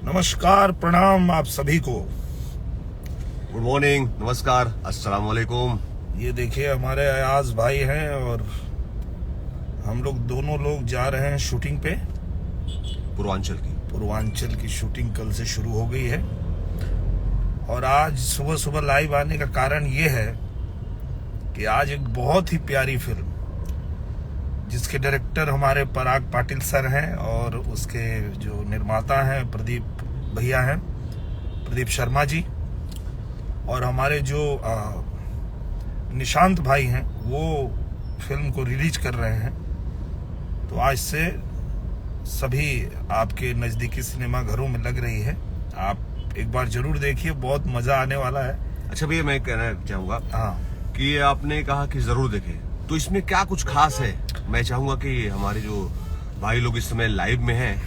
नमस्कार, प्रणाम आप सभी को। गुड मॉर्निंग, नमस्कार, अस्सलाम वालेकुम। ये देखिए हमारे अयाज भाई हैं और हम लोग दोनों लोग जा रहे हैं शूटिंग पे। पूर्वांचल की शूटिंग कल से शुरू हो गई है और आज सुबह सुबह लाइव आने का कारण ये है कि आज एक बहुत ही प्यारी फिल्म जिसके डायरेक्टर हमारे पराग पाटिल सर हैं और उसके जो निर्माता हैं प्रदीप भैया हैं, प्रदीप शर्मा जी, और हमारे जो निशांत भाई हैं वो फिल्म को रिलीज कर रहे हैं। तो आज से सभी आपके नज़दीकी सिनेमा घरों में लग रही है। आप एक बार जरूर देखिए, बहुत मजा आने वाला है। अच्छा भैया, मैं कहना चाहूंगा कि आपने कहा कि जरूर देखें, तो इसमें क्या कुछ खास है? मैं चाहूंगा कि हमारे जो भाई लोग इस समय लाइव में हैं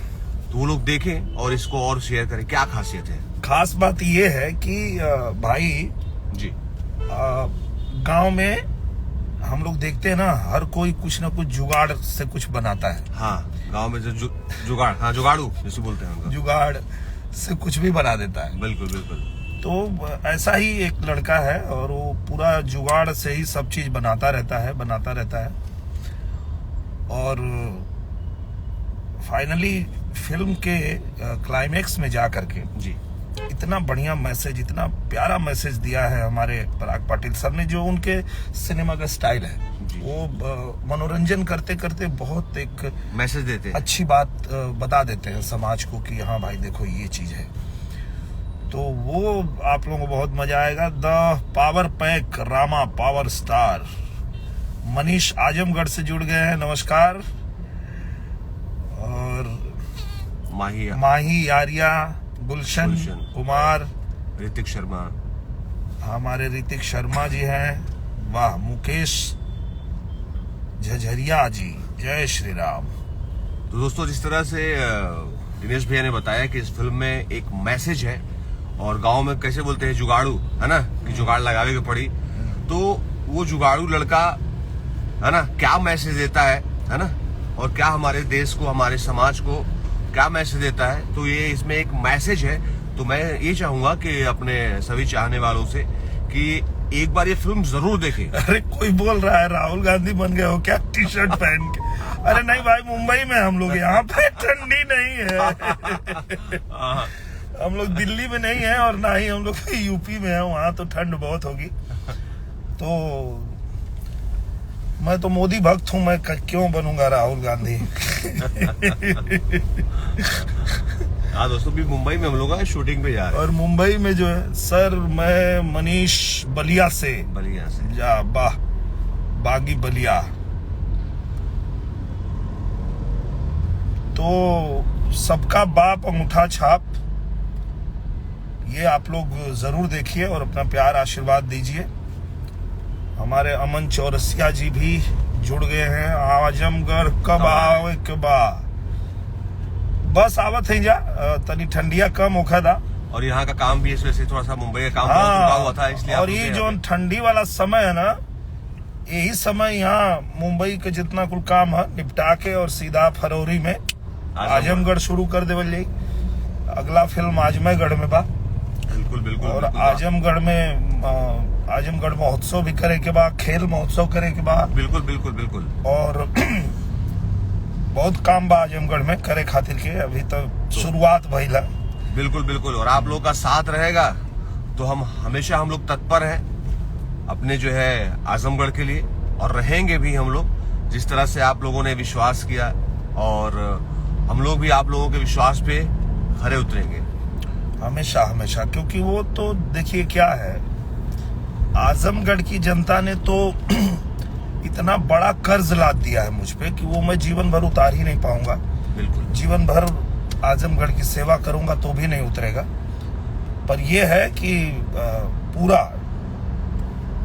तो वो लोग देखें और इसको और शेयर करें। क्या खासियत है? खास बात ये है कि भाई जी, गांव में हम लोग देखते हैं ना, हर कोई कुछ ना कुछ जुगाड़ से कुछ बनाता है। हाँ, गांव में जो जुगाड़, हाँ जुगाड़ू जैसे बोलते हैं, जुगाड़ से कुछ भी बना देता है। बिल्कुल बिल्कुल। तो ऐसा ही एक लड़का है और वो पूरा जुगाड़ से ही सब चीज बनाता रहता है और फाइनली फिल्म के क्लाइमेक्स में जा करके जी इतना बढ़िया मैसेज, इतना प्यारा मैसेज दिया है हमारे पराग पाटिल सर ने। जो उनके सिनेमा का स्टाइल है, वो मनोरंजन करते करते बहुत एक मैसेज देते हैं, अच्छी बात बता देते हैं समाज को कि हाँ भाई देखो ये चीज है। तो वो आप लोगों को बहुत मजा आएगा। The power pack Rama power star. Manish Azamgarh से जुड़ गए हैं, नमस्कार। और माही आर्या, गुलशन कुमार, ऋतिक शर्मा, हमारे ऋतिक शर्मा जी हैं, वाह, मुकेश झझरिया जी, जय श्री राम। तो दोस्तों, जिस तरह से दिनेश भैया ने बताया कि इस फिल्म में एक मैसेज है और गांव में कैसे बोलते हैं जुगाड़ू, है ना, कि जुगाड़ लगावे के पड़ी, तो वो जुगाड़ू लड़का है ना क्या मैसेज देता है ना, और क्या हमारे देश को, हमारे समाज को क्या मैसेज देता है। तो ये इसमें एक मैसेज है। तो मैं ये चाहूंगा कि अपने सभी चाहने वालों से कि एक बार ये फिल्म जरूर देखें। अरे कोई बोल रहा है राहुल गांधी बन गए हो क्या टी शर्ट पहन के? अरे नहीं भाई, मुंबई में हम लोग, यहाँ पे ठंडी नहीं है। हम लोग दिल्ली में नहीं है और ना ही हम लोग यूपी में है, वहां तो ठंड बहुत होगी। तो मैं तो मोदी भक्त हूं, मैं क्यों बनूंगा राहुल गांधी। हाँ दोस्तों, भी मुंबई में हम लोग शूटिंग पे जा रहे हैं और मुंबई में जो है सर, मैं मनीष बलिया से जा बागी बलिया। तो सबका बाप अंगूठा छाप, ये आप लोग जरूर देखिए और अपना प्यार आशीर्वाद दीजिए। हमारे अमन चौरसिया जी भी जुड़ गए हैं। आजमगढ़ कब आवे के बाद बस आवत है जा, तनी ठंडिया कम होखा था और यहाँ का काम भी इस वजह से थोड़ा सा मुंबई का काम बहुत रुका हुआ था, इसलिए। और ये जो ठंडी वाला समय है ना, यही समय यहाँ मुंबई के जितना कुल काम है निपटा के और सीधा फरवरी में आजमगढ़ शुरू कर देवल जाई। अगला फिल्म आजमगढ़ में बा। बिल्कुल बिल्कुल। और आजमगढ़ महोत्सव भी करे के बाद, खेल महोत्सव करे के बाद। बिल्कुल बिल्कुल बिल्कुल। और बहुत काम बा आजमगढ़ में करे खातिर के, अभी तो शुरुआत भइला। बिल्कुल बिल्कुल। और आप लोग का साथ रहेगा तो हम हमेशा हम लोग तत्पर हैं अपने जो है आजमगढ़ के लिए, और रहेंगे भी हम लोग। जिस तरह से आप लोगों ने विश्वास किया और हम लोग भी आप लोगों के विश्वास पे खरे उतरेंगे हमेशा हमेशा। क्योंकि वो तो देखिए क्या है, आजमगढ़ की जनता ने तो इतना बड़ा कर्ज लाद दिया है मुझ पे कि वो मैं जीवन भर उतार ही नहीं पाऊंगा। बिल्कुल, जीवन भर आजमगढ़ की सेवा करूंगा तो भी नहीं उतरेगा। पर यह है कि पूरा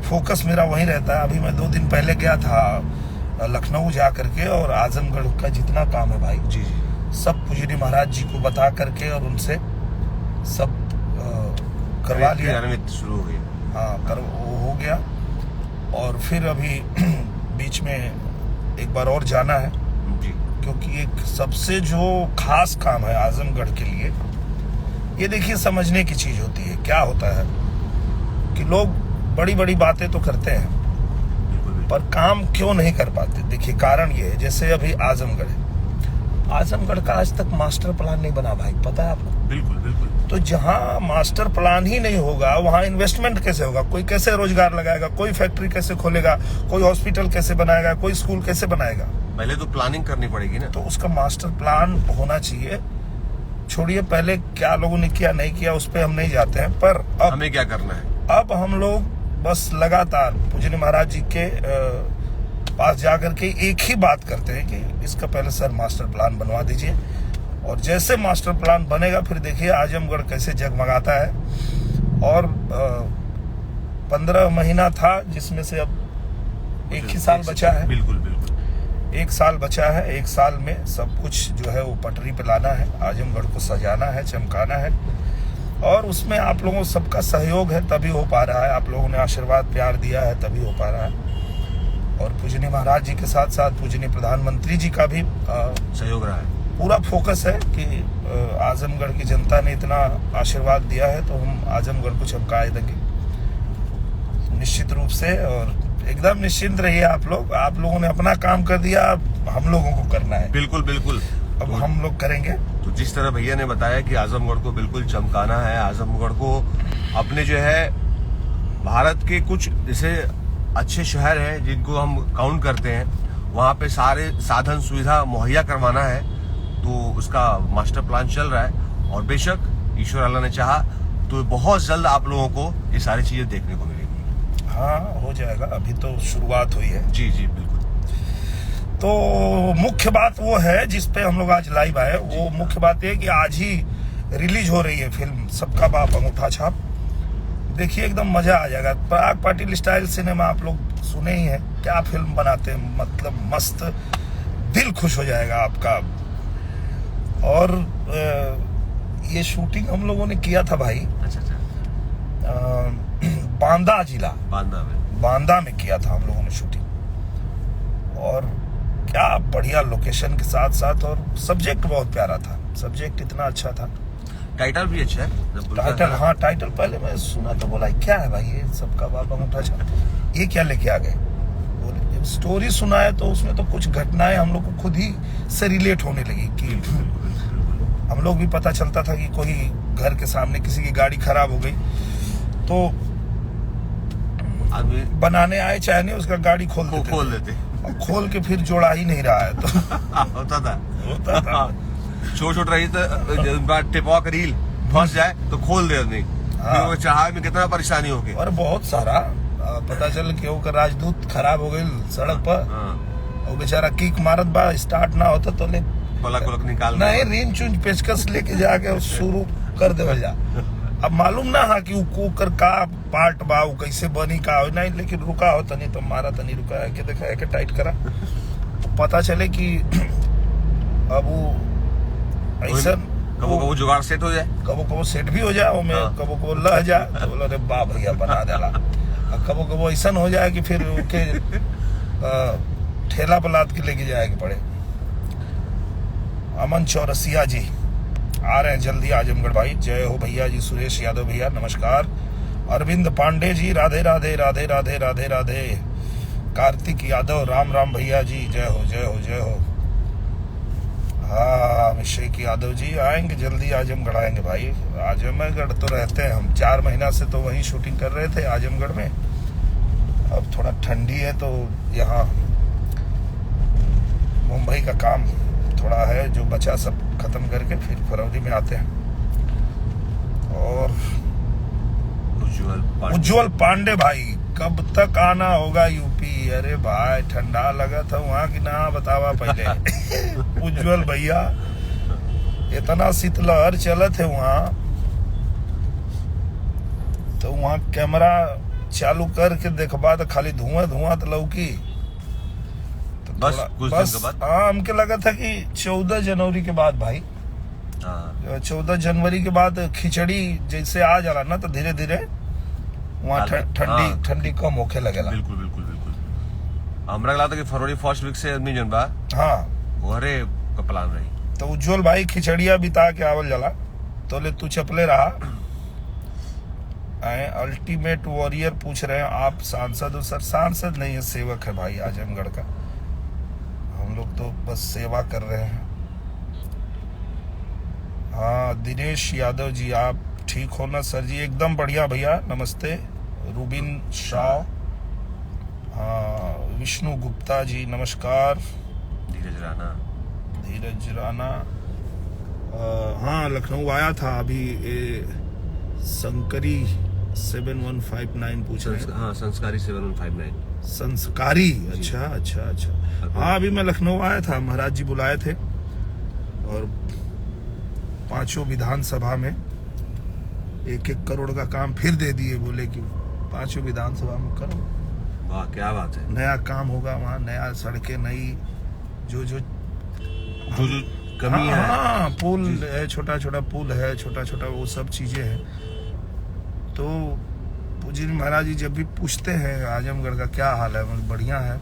फोकस मेरा वहीं रहता है। अभी मैं 2 दिन पहले गया था लखनऊ जा करके, और आजमगढ़ का जितना काम है भाई जी जी, सब पुजारी महाराज जी को बता करके और उनसे सब करवा लिया, शुरू हो गया। हाँ, वो हो गया। और फिर अभी बीच में एक बार और जाना है जी, क्योंकि एक सबसे जो खास काम है आजमगढ़ के लिए ये देखिए समझने की चीज होती है। क्या होता है कि लोग बड़ी बड़ी बातें तो करते हैं पर काम क्यों नहीं कर पाते। देखिए कारण ये है, जैसे अभी आजमगढ़ है, आजमगढ़ का आज तक मास्टर प्लान नहीं बना भाई, पता है आपको? बिल्कुल बिल्कुल। तो जहां मास्टर प्लान ही नहीं होगा वहां इन्वेस्टमेंट कैसे होगा? कोई कैसे रोजगार लगाएगा? कोई फैक्ट्री कैसे खोलेगा? कोई हॉस्पिटल कैसे बनाएगा? कोई स्कूल कैसे बनाएगा? पहले तो प्लानिंग करनी पड़ेगी ना। तो उसका मास्टर प्लान होना चाहिए। छोड़िए पहले क्या लोगों ने किया नहीं किया उस पर हम नहीं जाते हैं, पर अब हमें क्या करना है? अब हम लोग बस लगातार पूजनीय महाराज जी के पास जाकर के एक ही बात करते हैं कि इसका पहले सर मास्टर प्लान बनवा दीजिए, और जैसे मास्टर प्लान बनेगा फिर देखिए आजमगढ़ कैसे जगमगाता है। और 15 महीना था जिसमें से अब एक ही साल बचा है। बिल्कुल बिल्कुल, 1 साल बचा है। 1 साल में सब कुछ जो है वो पटरी पे लाना है, आजमगढ़ को सजाना है, चमकाना है, और उसमें आप लोगों सबका सहयोग है तभी हो पा रहा है। आप लोगों ने आशीर्वाद प्यार दिया है तभी हो पा रहा है। और पूजनीय महाराज जी के साथ साथ पूजनीय प्रधानमंत्री जी का भी सहयोग रहा है। पूरा फोकस है कि आजमगढ़ की जनता ने इतना आशीर्वाद दिया है तो हम आजमगढ़ को चमका देंगे निश्चित रूप से। और एकदम निश्चिंत रहिए आप लोग, आप लोगों ने अपना काम कर दिया, अब हम लोगों को करना है। बिल्कुल बिल्कुल, अब तो हम लोग करेंगे। तो जिस तरह भैया ने बताया कि आजमगढ़ को बिल्कुल चमकाना है, आजमगढ़ को अपने जो है भारत के कुछ जैसे अच्छे शहर हैं जिनको हम काउंट करते हैं, वहाँ पे सारे साधन सुविधा मुहैया करवाना है, तो उसका मास्टर प्लान चल रहा है। और बेशक ईश्वर अल्लाह ने चाहा तो बहुत जल्द आप लोगों को ये सारी चीजें देखने को मिलेगी। हाँ हो जाएगा, अभी तो शुरुआत हुई है। जी जी बिल्कुल। तो मुख्य बात वो है जिस पे हम लोग आज लाइव आए, वो मुख्य बात ये है कि आज ही रिलीज हो रही है फिल्म सबका बाप अंगूठा छाप। देखिए एकदम मजा आ जाएगा। पराग पाटिल स्टाइल सिनेमा आप लोग सुने ही है, क्या फिल्म बनाते हैं, मतलब मस्त, दिल खुश हो जाएगा आपका। और ये शूटिंग हम लोगों ने किया था भाई अच्छा बांदा जिला, बांदा में किया था हम लोगों ने शूटिंग। और क्या बढ़िया लोकेशन के साथ साथ, और सब्जेक्ट बहुत प्यारा था, सब्जेक्ट इतना अच्छा था। टाइटल भी अच्छा है। टाइटल, हाँ टाइटल पहले मैं सुना तो बोला क्या है भाई ये सबका बाप अंगूठा छाप, ये क्या लेके आ गए। स्टोरी सुना है तो उसमें तो कुछ घटनाएं हम लोग को खुद ही से रिलेट होने लगी कि हम लोग भी पता चलता था कि कोई घर के सामने किसी की गाड़ी खराब हो गई तो बनाने आए चाहे नहीं, उसका गाड़ी खोल देते और खोल के फिर जोड़ा ही नहीं रहा है तो होता था छोट रही तो टिपवा का रील फंस जाए तो खोल दे नहीं। हाँ। वो चाहा में कितना परेशानी हो गई। और बहुत सारा पता चल कि वो राजदूत खराब हो गई सड़क पर। और बेचारा किक मारत बा, स्टार्ट ना होता तो ले पलक निकाल नहीं, रेंज चूंज पेचकस लेके जाके शुरू कर दे जा। अब मालूम ना हा कि कुकर का पार्ट बा, वो कैसे बनी का हो नहीं, लेकिन रुका हो तनी तो मारा तनी रुका है कि देखा है कि टाइट करा, पता चले कि अब वो ऐसा कबो जुगाड़ सेट हो जाए, कबो सेट भी हो जाए, वो में कबो लह जाए तो बोला रे बा भैया बना देला। कबो ऐसा हो जाए कि फिर उनके ठेला पलाद के लेके जाए के पड़े। अमन चौरसिया जी आ रहे हैं जल्दी आजमगढ़ भाई, जय हो भैया जी। सुरेश यादव भैया नमस्कार। अरविंद पांडे जी राधे राधे राधे राधे राधे राधे। कार्तिक यादव राम राम भैया जी, जय हो जय हो जय हो। हाँ अभिषेक यादव जी आएंगे जल्दी, आजमगढ़ आएंगे भाई। आजमगढ़ तो रहते हैं हम, 4 महीना से तो वहीं शूटिंग कर रहे थे आजमगढ़ में। अब थोड़ा ठंडी है तो यहाँ मुंबई का काम थोड़ा है, जो बचा सब खत्म करके फिर फरवरी में आते हैं। और उज्जवल पांडे भाई कब तक आना होगा यूपी? अरे भाई ठंडा लगा था वहाँ की ना बतावा पहले। उज्जवल भैया इतना शीतलहर चलत है वहाँ, तो वहाँ कैमरा चालू करके देखबा तो खाली धुआं धुआं तो लौकी। तो बस कुछ दिन के बाद हाँ हमके लगा था कि 14 जनवरी के बाद भाई, 14 जनवरी के बाद खिचड़ी जैसे आ जाला ना तो धीरे धीरे वहाँ ठंडी कम होके लगेला। बिल्कुल बिल्कुल बिल्कुल। हमरा लगा था कि फरवरी फर्स्ट वीक से आदमी जन बा हाँ वहरे का प्लान रही। तो उज्जवल भाई खिचड़िया बिता के आवल जाला तोले तू चपले रहा। अल्टीमेट वॉरियर पूछ रहे हैं आप सांसद हो? सर सांसद नहीं है, सेवक है भाई आजमगढ़ का। हम लोग तो बस सेवा कर रहे हैं। हाँ दिनेश यादव जी, आप ठीक हो ना? सर जी एकदम बढ़िया भैया, नमस्ते। रूबिन शाह, हाँ विष्णु गुप्ता जी नमस्कार। धीरज राणा हाँ लखनऊ आया था अभी। संकरी 7159 पूछ रहे हैं। हाँ संस्कारी 7159 संस्कारी, अच्छा। हाँ अभी मैं लखनऊ आया था, महाराज जी बुलाए थे और 5 विधानसभा में 1-1 करोड़ का काम फिर दे दिए। बोले कि 5 विधानसभा में करो। वाह क्या बात है। नया काम होगा वहाँ, नया सड़कें, नई जो कमी है। हाँ पुल है, छोटा पुल है, छोटा वो सब चीजें हैं। तो पूजी महाराज जी जब भी पूछते हैं आजमगढ़ का क्या हाल है, मतलब बढ़िया है,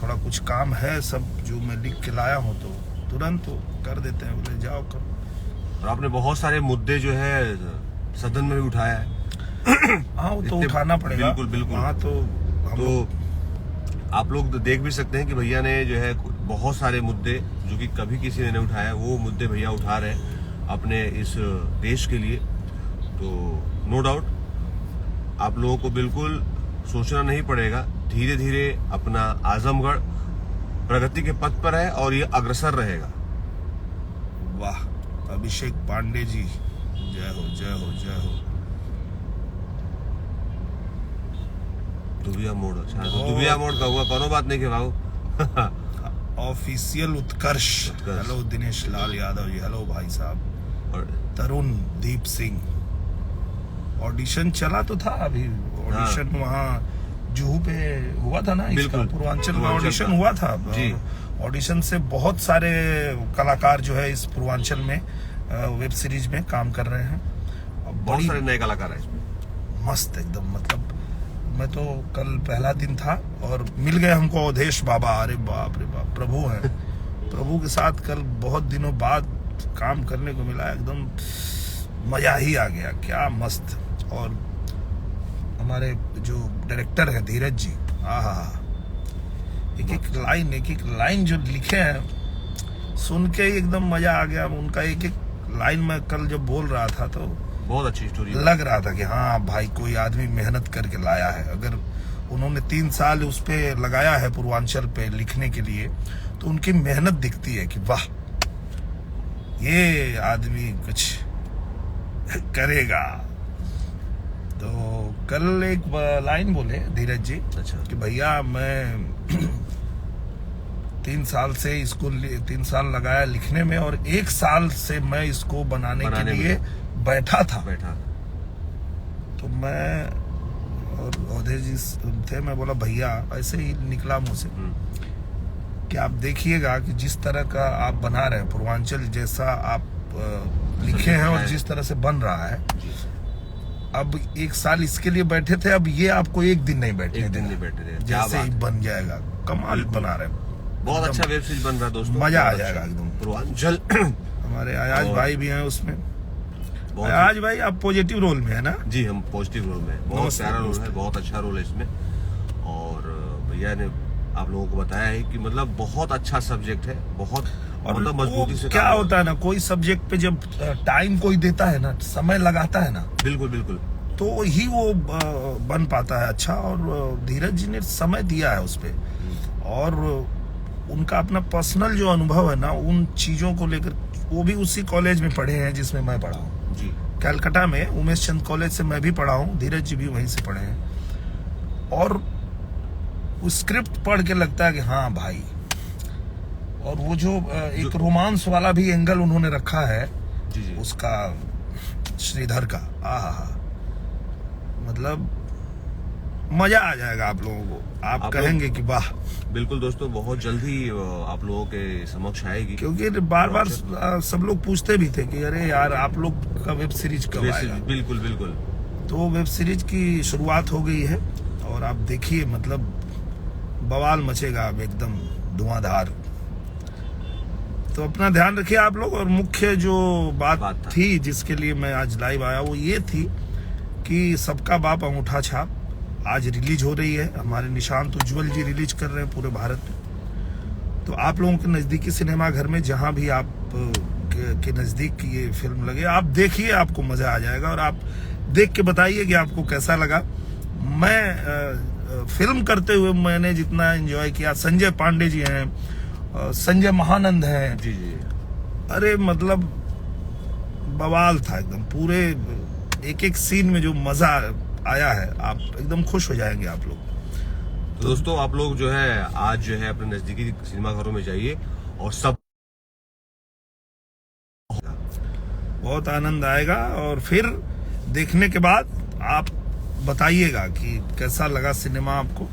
थोड़ा कुछ काम है सब जो मैं लिख के लाया हूँ, तो तुरंत तो कर देते हैं, बोले जाओ करो। और आपने बहुत सारे मुद्दे जो है सदन में भी उठाया है। हाँ वो तो उठाना पड़ेगा। बिल्कुल। हाँ तो आप लोग देख भी सकते हैं कि भैया ने जो है बहुत सारे मुद्दे जो कि कभी किसी ने नहीं उठाया, वो मुद्दे भैया उठा रहे हैं अपने इस देश के लिए। तो नो डाउट आप लोगों को बिल्कुल सोचना नहीं पड़ेगा। धीरे धीरे अपना आजमगढ़ प्रगति के पथ पर है और ये अग्रसर रहेगा। वाह अभिषेक पांडे जी, जय हो जय हो जय हो। दुबिया मोड़, अच्छा दुबिया मोड़ का हुआ, कोनो बात नहीं के भाव। ऑफिशियल उत्कर्ष, हेलो दिनेश लाल यादव जी, हेलो भाई साहब। और तरुण दीप सिंह, ऑडिशन चला तो था अभी, ऑडिशन वहाँ जुहू पे हुआ था ना, इसका पूर्वांचल में ऑडिशन हुआ था जी। ऑडिशन से बहुत सारे कलाकार जो है इस पूर्वांचल में वेब सीरीज में काम कर रहे हैं। बहुत सारे नए कलाकार हैं इसमें, मस्त एकदम। मतलब मैं तो कल पहला दिन था और मिल गए हमको अवधेश बाबा, अरे बाप रे बाप, प्रभु हैं। प्रभु के साथ कल बहुत दिनों बाद काम करने को मिला, एकदम मजा ही आ गया, क्या मस्त। और हमारे जो डायरेक्टर है धीरज जी, एक एक लाइन जो लिखे हैं सुन के ही एकदम मजा आ गया। उनका एक लाइन मैं कल जब बोल रहा था तो बहुत अच्छी स्टोरी लग रहा था कि हाँ भाई कोई आदमी मेहनत करके लाया है। अगर उन्होंने 3 साल उस पे लगाया है पूर्वांचल पे लिखने के लिए, तो उनकी मेहनत दिखती है कि वाह ये आदमी कुछ करेगा। तो कल एक लाइन बोले धीरज जी, अच्छा कि भैया मैं 3 साल से इसको 3 साल लगाया लिखने में और 1 साल से मैं इसको बनाने के लिए बैठा था। तो मैं और अवधेश जी थे, मैं बोला भैया, ऐसे ही निकला मुंह से कि आप देखिएगा कि जिस तरह का आप बना रहे हैं, पूर्वांचल जैसा आप लिखे हैं और जिस तरह से बन रहा है, अब 1 साल इसके लिए बैठे थे, अब ये आपको 1 दिन नहीं बैठे जैसे ही बन जाएगा। कमाल बना रहे हैं, बहुत अच्छा वेब सीरीज बन रहा है दोस्तों, मजा आ जाएगा एकदम। पूर्वांचल हमारे अयाज भाई भी हैं उसमें। आज भाई आप पॉजिटिव रोल में है ना? जी हम पॉजिटिव रोल में, बहुत प्यारा रोल है, बहुत अच्छा रोल है इसमें। और भैया ने आप लोगों को बताया है कि मतलब बहुत अच्छा सब्जेक्ट है, बहुत और मतलब मजबूती से क्या होता है ना, कोई सब्जेक्ट पे जब टाइम कोई देता है ना, समय लगाता है ना, बिल्कुल तो ही वो बन पाता है अच्छा। और धीरज जी ने समय दिया है उस पे, और उनका अपना पर्सनल जो अनुभव है ना उन चीजों को लेकर, वो भी उसी कॉलेज में पढ़े हैं जिसमें मैं पढ़ा हूँ जी, कलकत्ता में उमेश चंद कॉलेज से मैं भी पढ़ा हूँ, धीरज जी भी वहीं से पढ़े हैं। और उस स्क्रिप्ट पढ़ के लगता है कि हाँ भाई, और वो जो एक रोमांस वाला भी एंगल उन्होंने रखा है जी। उसका श्रीधर का, मतलब मजा आ जाएगा आप लोगों को, आप कहेंगे कि वाह। बिल्कुल दोस्तों, बहुत जल्दी आप लोगों के समक्ष आएगी, क्योंकि बार बार सब लोग पूछते भी थे कि अरे यार आप लोग का वेब सीरीज कब आएगा। बिल्कुल तो वेब सीरीज की शुरुआत हो गई है और आप देखिए, मतलब बवाल मचेगा अब, एकदम धुआंधार। तो अपना ध्यान रखिए आप लोग। और मुख्य जो बात बात था। थी जिसके लिए मैं आज लाइव आया वो ये थी कि सबका बाप अंगूठा छाप आज रिलीज हो रही है। हमारे निशांत उज्ज्वल जी रिलीज कर रहे हैं पूरे भारत में। तो आप लोगों के नज़दीकी सिनेमा घर में जहां भी आप के नज़दीक ये फिल्म लगे, आप देखिए, आपको मज़ा आ जाएगा। और आप देख के बताइए कि आपको कैसा लगा। मैं फिल्म करते हुए मैंने जितना एंजॉय किया, संजय पांडे जी हैं, संजय महानंद हैं, जी जी। अरे मतलब बवाल था एकदम। पूरे एक एक सीन में जो मजा आया है, आप एकदम खुश हो जाएंगे आप लोग। तो दोस्तों आप लोग जो है आज जो है अपने नजदीकी सिनेमा घरों में जाइए और सब बहुत आनंद आएगा। और फिर देखने के बाद आप बताइएगा कि कैसा लगा सिनेमा आपको।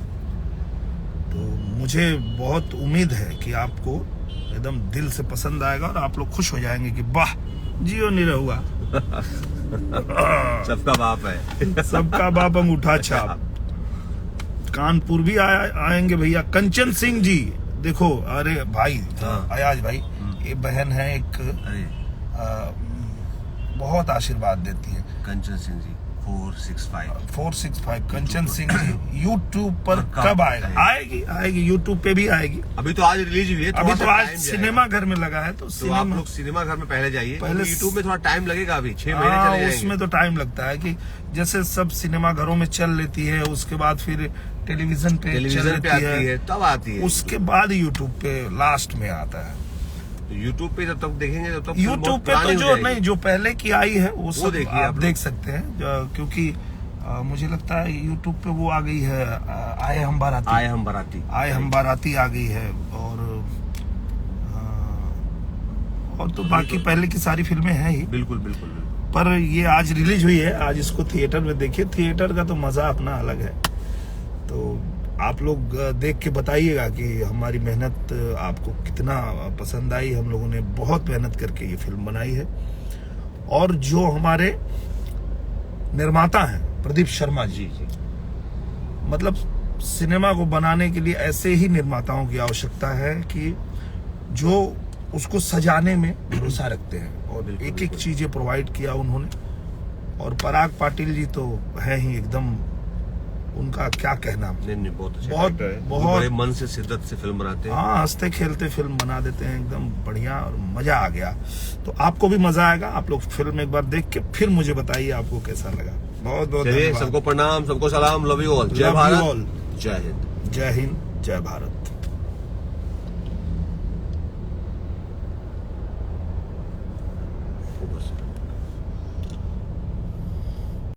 तो मुझे बहुत उम्मीद है कि आपको एकदम दिल से पसंद आएगा और आप लोग खुश हो जाएंगे कि वाह, जियो निरहुआ। सबका बाप है। सबका बाप अंगूठा छाप। कानपुर भी आएंगे भैया। कंचन सिंह जी देखो, अरे भाई अयाज भाई, ये बहन है एक, अरे बहुत आशीर्वाद देती है। कंचन सिंह जी 465 कंचन सिंह जी यूट्यूब पर कब आएगा? आएगी यूट्यूब पे भी आएगी। अभी तो आज रिलीज हुई है, अभी तो आज सिनेमा घर में लगा है। तो आप लोग सिनेमा घर में पहले जाइए। पहले यूट्यूब में थोड़ा टाइम लगेगा, अभी 6 महीने चले जाएंगे। उसमें तो टाइम लगता है कि जैसे सब सिनेमा घरों में चल लेती है, उसके बाद फिर टेलीविजन पे आती है, तब आती है, उसके बाद यूट्यूब पे लास्ट में आता है। यूट्यूब पे जब तक देखेंगे तब तक यूट्यूब पे तो जो नहीं, जो पहले की आई है वो सब देखिए आप देख सकते हैं। क्योंकि मुझे लगता है यूट्यूब पे वो आ गई है, आए हम बाराती आ गई है। और तो बाकी पहले की सारी फिल्में हैं ही। बिल्कुल। पर ये आज रिलीज हुई है, आज इसको थिएटर में देखिए। थिएटर का तो मजा अपना अलग है। तो आप लोग देख के बताइएगा कि हमारी मेहनत आपको कितना पसंद आई। हम लोगों ने बहुत मेहनत करके ये फिल्म बनाई है। और जो हमारे निर्माता हैं प्रदीप शर्मा जी, मतलब सिनेमा को बनाने के लिए ऐसे ही निर्माताओं की आवश्यकता है कि जो उसको सजाने में भरोसा रखते हैं। और एक एक चीजें प्रोवाइड किया उन्होंने। और पराग पाटिल जी तो है ही एकदम, उनका क्या कहना। नहीं बहुत अच्छा, बहुत बड़े मन से शिद्दत से फिल्म बनाते हैं। हाँ, हंसते खेलते फिल्म बना देते हैं, एकदम बढ़िया। और मजा आ गया। तो आपको भी मजा आएगा। आप लोग फिल्म एक बार देख के फिर मुझे बताइए आपको कैसा लगा। बहुत बहुत सबको प्रणाम, सबको सलाम, लव यू ऑल। जय भारत, जय हिंद। जय हिंद, जय भारत।